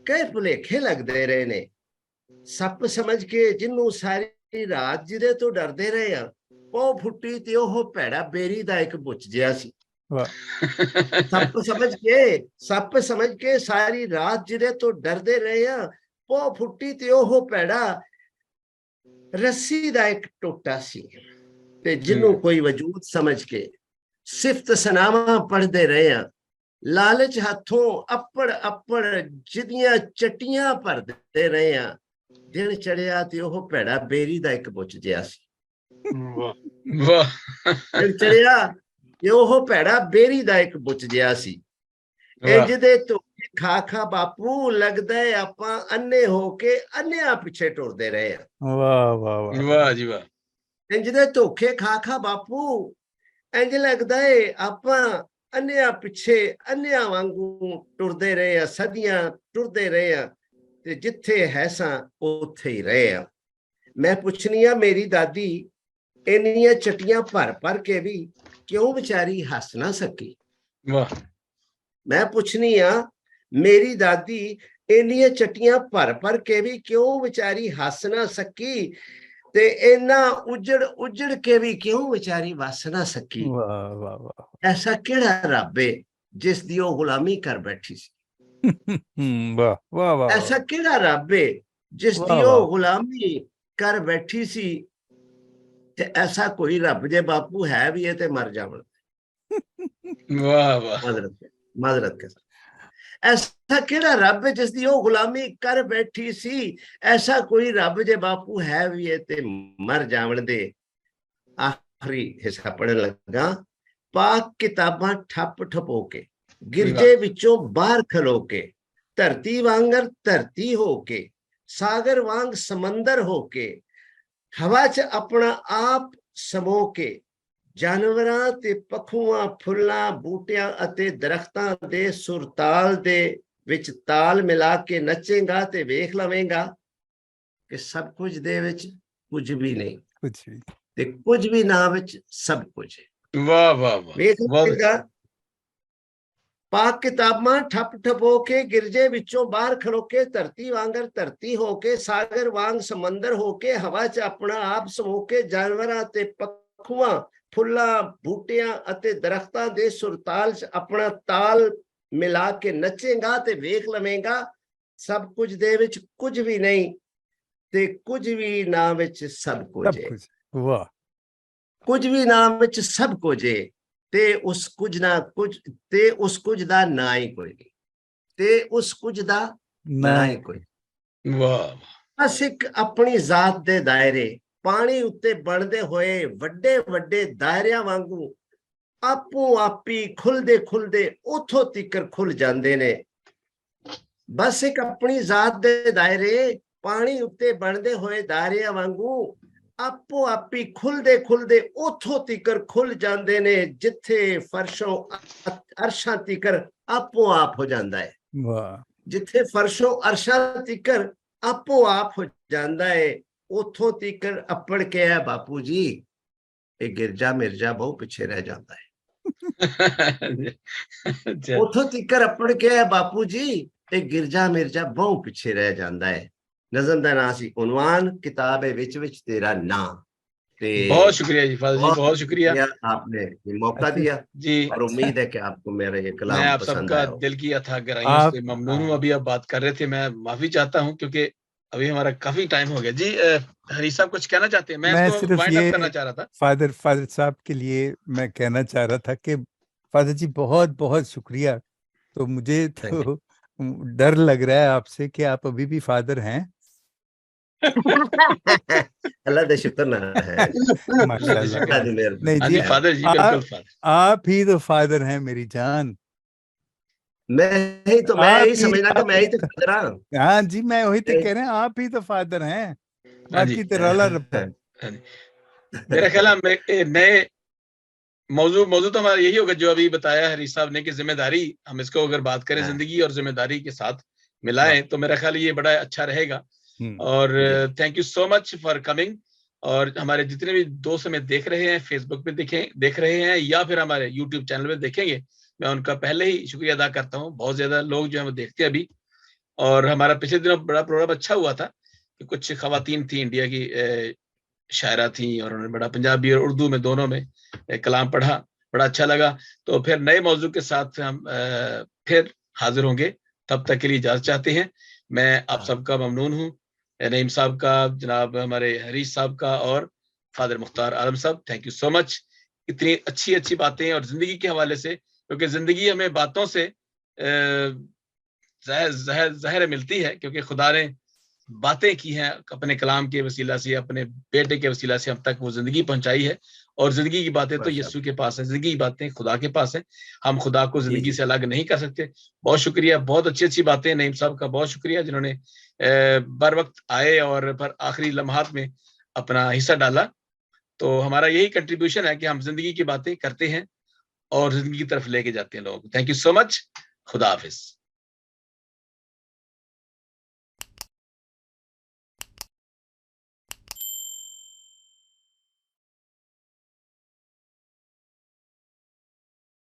कई भुलेखे लगदे रहे ने। सप समझ के जिन्नू सारी रात जिदे तो डरदे रहे आ, पौ फुट्टी ते ओह भैड़ा बेरी दा एक बुच जिहा सी। सप समझ के सारी रात जिदे तो डरदे रहे आ, पौ फुट्टी ते ओह भैड़ा रस्सी दा एक टोटा सी। ते जिन्नू कोई वजूद समझ के सिफत सनामा पढ़दे रहे आ, ਲਾਲਚ ਹੱਥੋਂ ਅੱਪੜ ਅੱਪੜ ਜਿਦੀਆਂ ਚਟੀਆਂ ਭਰਦੇ ਰਹੇ ਆ। ਦਿਨ ਚੜਿਆ ਤੇ ਉਹ ਭੈੜਾ ਬੇਰੀ ਦਾ ਇੱਕ ਬੁੱਚ ਜਿਹਾ ਸੀ। ਦਿਨ ਚੜਿਆ ਤੇ ਉਹ ਭੈੜਾ ਬੇਰੀ ਦਾ ਇੱਕ ਬੁੱਚ ਜਿਹਾ ਸੀ। ਇੰਜ ਦੇ ਧੋਖੇ ਖਾ ਖਾ ਬਾਪੂ ਲੱਗਦਾ ਹੈ ਆਪਾਂ ਅੰਨੇ ਹੋ ਕੇ ਅੰਨਿਆਂ ਪਿੱਛੇ ਟੁਰਦੇ ਰਹੇ ਆ। ਵਾਹ ਵਾਹ ਵਾਹ ਵਾਹ ਜੀ ਵਾਹ। ਇੰਜ ਦੇ ਧੋਖੇ ਖਾ ਖਾ ਬਾਪੂ ਇੰਜ ਲੱਗਦਾ ਹੈ ਆਪਾਂ ਅੰਨਿਆਂ ਪਿੱਛੇ ਅੰਨਿਆਂ ਵਾਂਗੂ ਟੁਰਦੇ ਰਹੇ ਆ, ਸਦੀਆਂ ਟੁਰਦੇ ਰਹੇ ਆ ਤੇ ਜਿੱਥੇ ਹੈ ਸਾਂ ਉੱਥੇ ਹੀ ਰਹੇ ਆ। ਮੈਂ ਪੁੱਛਣੀ ਆ ਮੇਰੀ ਦਾਦੀ ਇੰਨੀਆਂ ਚਟੀਆਂ ਭਰ ਭਰ ਕੇ ਵੀ ਕਿਉਂ ਵਿਚਾਰੀ ਹੱਸ ਨਾ ਸਕੀ। ਵਾਹ। ਮੈਂ ਪੁੱਛਣੀ ਆ ਮੇਰੀ ਦਾਦੀ ਇੰਨੀਆਂ ਚਟੀਆਂ ਭਰ ਭਰ ਕੇ ਵੀ ਕਿਉਂ ਵਿਚਾਰੀ ਹੱਸ ਨਾ ਸਕੀ ਤੇ ਇੰਨਾ ਉਜੜ ਉਜੜ ਕੇ ਵੀ ਕਿਉਂ ਵਿਚਾਰੀ ਵਸ ਨਾ ਸਕੀ। ਵਾਹ ਵਾਹ ਵਾਹ। ਐਸਾ ਕਿਹੜਾ ਰੱਬ ਏ ਜਿਸ ਦੀ ਉਹ ਗੁਲਾਮੀ ਕਰ ਬੈਠੀ ਸੀ। ਵਾਹ ਵਾਹ ਵਾਹ। ਐਸਾ ਕਿਹੜਾ ਰੱਬ ਏ ਜਿਸ ਦੀ ਉਹ ਗੁਲਾਮੀ ਕਰ ਬੈਠੀ ਸੀ ਤੇ ਐਸਾ ਕੋਈ ਰੱਬ ਜੇ ਬਾਪੂ ਹੈ ਵੀ ਹੈ ਤੇ ਮਰ ਜਾਵਣ। ਵਾਹ ਵਾਹ। ਮਾਜ਼ਰਤ ਕੇ ਐਸਾ ਕਿਹੜਾ ਰੱਬ ਹੈ ਜਿਸ ਦੀ ਉਹ ਗੁਲਾਮੀ ਕਰ ਬੈਠੀ ਸੀ। ਐਸਾ ਕੋਈ ਰੱਬ ਜੇ ਬਾਪੂ ਹੈ ਵੀ ਹੈ ਤੇ ਮਰ ਜਾਵਣ ਦੇ। ਆਖਰੀ ਹਿੱਸਾ ਪੜਨ ਲੱਗਾ। ਪਾਕ ਕਿਤਾਬਾਂ ਠੱਪ ਠਪੋ ਕੇ ਗਿਰਜੇ ਵਿੱਚੋਂ ਬਾਹਰ ਖਲੋ ਕੇ ਧਰਤੀ ਵਾਂਗਰ ਧਰਤੀ ਹੋ ਕੇ ਸਾਗਰ ਵਾਂਗ ਸਮੁੰਦਰ ਹੋ ਕੇ ਹਵਾ 'ਚ ਆਪਣਾ ਆਪ ਸਮੋ ਕੇ ਜਾਨਵਰਾਂ ਤੇ ਪਖੂਆਂ ਫੁੱਲਾਂ ਬੂਟਿਆਂ ਅਤੇ ਦਰਖਤਾਂ ਦੇ ਸੁਰਤਾਲ ਦੇ ਵਿੱਚ ਤਾਲ ਮਿਲਾ ਕੇ ਨੱਚੇਗਾ ਤੇ ਵੇਖ ਲਵੇਂਗਾ ਕਿ ਸਭ ਕੁਝ ਦੇ ਵਿੱਚ ਕੁਝ ਵੀ ਨਹੀਂ, ਕੁਝ ਵੀ ਤੇ ਕੁਝ ਵੀ ਨਾ ਵਿੱਚ ਸਭ ਕੁਝ ਹੈ। ਵਾਹ ਵਾਹ ਵਾਹ। ਵੇਖ ਲਵੇਂਗਾ। ਪਾਕ ਕਿਤਾਬਾਂ ਠੱਪ ਠਪੋ ਕੇ ਗਿਰਜੇ ਵਿੱਚੋਂ ਬਾਹਰ ਖੜੋ ਕੇ ਧਰਤੀ ਵਾਂਗਰ ਧਰਤੀ ਹੋ ਕੇ ਸਾਗਰ ਵਾਂਗ ਸਮੁੰਦਰ ਹੋ ਕੇ ਹਵਾ 'ਚ ਆਪਣਾ ਆਪ ਸਮੋ ਕੇ ਜਾਨਵਰਾਂ ਤੇ ਪਖੂਆਂ ਫੁੱਲਾਂ ਬੂਟਿਆਂ ਅਤੇ ਦਰਖਤਾਂ ਦੇ ਸੁਰਤਾਲ 'ਚ ਆਪਣਾ ਤਾਲ ਮਿਲਾ ਕੇ ਨੱਚੇਗਾ ਤੇ ਵੇਖ ਲਵੇਂਗਾ ਸਭ ਕੁਝ ਦੇ ਵਿੱਚ ਕੁਝ ਵੀ ਨਹੀਂ ਤੇ ਕੁਝ ਵੀ ਨਾ ਵਿੱਚ ਸਭ ਕੁਝ ਹੈ। ਵਾਹ। ਕੁਝ ਵੀ ਨਾ ਵਿੱਚ ਸਭ ਕੁਝ ਹੈ ਤੇ ਉਸ ਕੁਝ ਨਾ ਕੁਝ ਤੇ ਉਸ ਕੁਝ ਦਾ ਨਾ ਹੀ ਕੋਈ ਨਹੀਂ ਤੇ ਉਸ ਕੁਝ ਦਾ ਨਾ ਹੀ ਕੋਈ। ਵਾਹ। ਬਸ ਇੱਕ ਆਪਣੀ ਜ਼ਾਤ ਦੇ ਦਾਇਰੇ ਪਾਣੀ ਉੱਤੇ ਬਣਦੇ ਹੋਏ ਵੱਡੇ ਵੱਡੇ ਦਾਇਰਿਆਂ ਵਾਂਗੂ ਆਪੋ ਆਪੀ ਖੁੱਲਦੇ ਖੁੱਲਦੇ ਉਥੋਂ ਤੀਕਰ ਖੁੱਲ ਜਾਂਦੇ ਨੇ। ਬਸ ਇੱਕ ਆਪਣੀ ਜ਼ਾਤ ਦੇ ਦਾਇਰੇ ਪਾਣੀ ਉੱਤੇ ਬਣਦੇ ਹੋਏ ਦਾਇਰਿਆਂ ਵਾਂਗੂ ਆਪੋ ਆਪੀ ਖੁੱਲਦੇ ਖੁੱਲਦੇ ਉਥੋਂ ਤੀਕਰ ਖੁੱਲ ਜਾਂਦੇ ਨੇ ਜਿੱਥੇ ਫਰਸ਼ੋਂ ਅਰਸ਼ਾਂ ਤੀਕਰ ਆਪੋ ਆਪ ਹੋ ਜਾਂਦਾ ਹੈ। ਵਾਹ। ਜਿੱਥੇ ਫਰਸ਼ੋਂ ਅਰਸ਼ਾਂ ਤੀਕਰ ਆਪੋ ਆਪ ਹੋ ਜਾਂਦਾ ਹੈ ਉਥੋਂ ਤੀਕਰ ਅੱਪੜ ਕੇ ਹੈ ਬਾਪੂ ਜੀ ਇਹ ਗਿਰਜਾ ਮਿਰਜਾ ਬਹੁਤ ਪਿੱਛੇ ਰਹਿ ਜਾਂਦਾ ਹੈ। ਉਥੋਂ ਤੀਕਰ ਅੱਪੜ ਕੇ ਹੈ ਬਾਪੂ ਜੀ ਇਹ ਗਿਰਜਾ ਮਿਰਜਾ ਬਹੁਤ ਪਿੱਛੇ ਰਹਿ ਜਾਂਦਾ ਹੈ। ਨਜ਼ਮ ਦਾ ਨਾਂ ਸੀ ਉਨਵਾਨ, ਕਿਤਾਬ है विच तेरा नाम। बहुत शुक्रिया जी फादर जी, बहुत शुक्रिया आपने मौका दिया जी और उम्मीद है कि आपको मेरा ये कलाम मैं आप पसंद सबका आया। दिल की अथाह गहराइयों से ममनून हूं। अभी आप बात कर रहे थे, मैं माफी चाहता हूं क्योंकि अभी हमारा काफी टाइम हो गया जी। हरी साहब कुछ कहना चाहते हैं? मैं इसको सिर्फ वाइंड ये अप करना चाह रहा था। फादर साहब के लिए मैं कहना चाह रहा था कि फादर जी बहुत बहुत शुक्रिया। तो मुझे तो डर लग रहा है आपसे कि आप अभी भी फादर हैं। अल्लाह का शुक्र ना है। माशाल्लाह। नहीं जी, फादर जी बिल्कुल फादर। आप ही तो फादर हैं मेरी जान। मैं ही समझना कि मैं ही तो फादर हां। हाँ जी, मैं वही तो कह रहे हैं, आप ही तो फादर हैं, बाकी तो रौला रप्पा। मेरा ख्याल है नए मौजू तो हमारा यही होगा जो अभी बताया हरीश साहब ने कि जिम्मेदारी, हम इसको अगर बात करें जिंदगी और जिम्मेदारी के साथ मिलाएं तो मेरा ख्याल ये बड़ा अच्छा रहेगा। और thank you so much for coming. और हमारे जितने भी दोस्त हमें देख रहे हैं, फेसबुक पे देख रहे हैं या फिर हमारे यूट्यूब चैनल पे देखेंगे, मैं उनका पहले ही शुक्रिया अदा करता हूँ। बहुत ज्यादा लोग जो है वो देखते हैं अभी। और हमारा पिछले दिनों बड़ा प्रोग्राम अच्छा हुआ था कि कुछ खवातीन थी इंडिया की शायरा थी और उन्होंने बड़ा पंजाबी और उर्दू में दोनों में कलाम पढ़ा, बड़ा अच्छा लगा। तो फिर नए मौजू के साथ हम फिर हाजिर होंगे, तब तक के लिए इजाजत चाहते हैं। मैं आप सबका ममनून हूँ, नईम साहब का, जनाब हमारे हरीश साहब का और फादर मुख्तार आलम साहब, थैंक यू सो मच। इतनी अच्छी अच्छी बातें और जिंदगी के हवाले से क्योंकि जिंदगी हमें बातों से जहर मिलती है, क्योंकि खुदा ने बातें की हैं अपने कलाम के वसीला से, अपने बेटे के वसीला से हम तक वो जिंदगी पहुंचाई है। और जिंदगी की बातें तो यीशु के पास है, जिंदगी की बातें खुदा के पास है। हम खुदा को जिंदगी से अलग नहीं कर सकते। बहुत शुक्रिया, बहुत अच्छी बातें नईम साहब का, बहुत शुक्रिया जिन्होंने बर वक्त आए और पर आखिरी लम्हात में अपना हिस्सा डाला। तो हमारा यही कंट्रीब्यूशन है कि हम जिंदगी की बातें करते हैं और जिंदगी की तरफ लेके जाते हैं लोगों को। Thank you so much. खुदा हाफिज।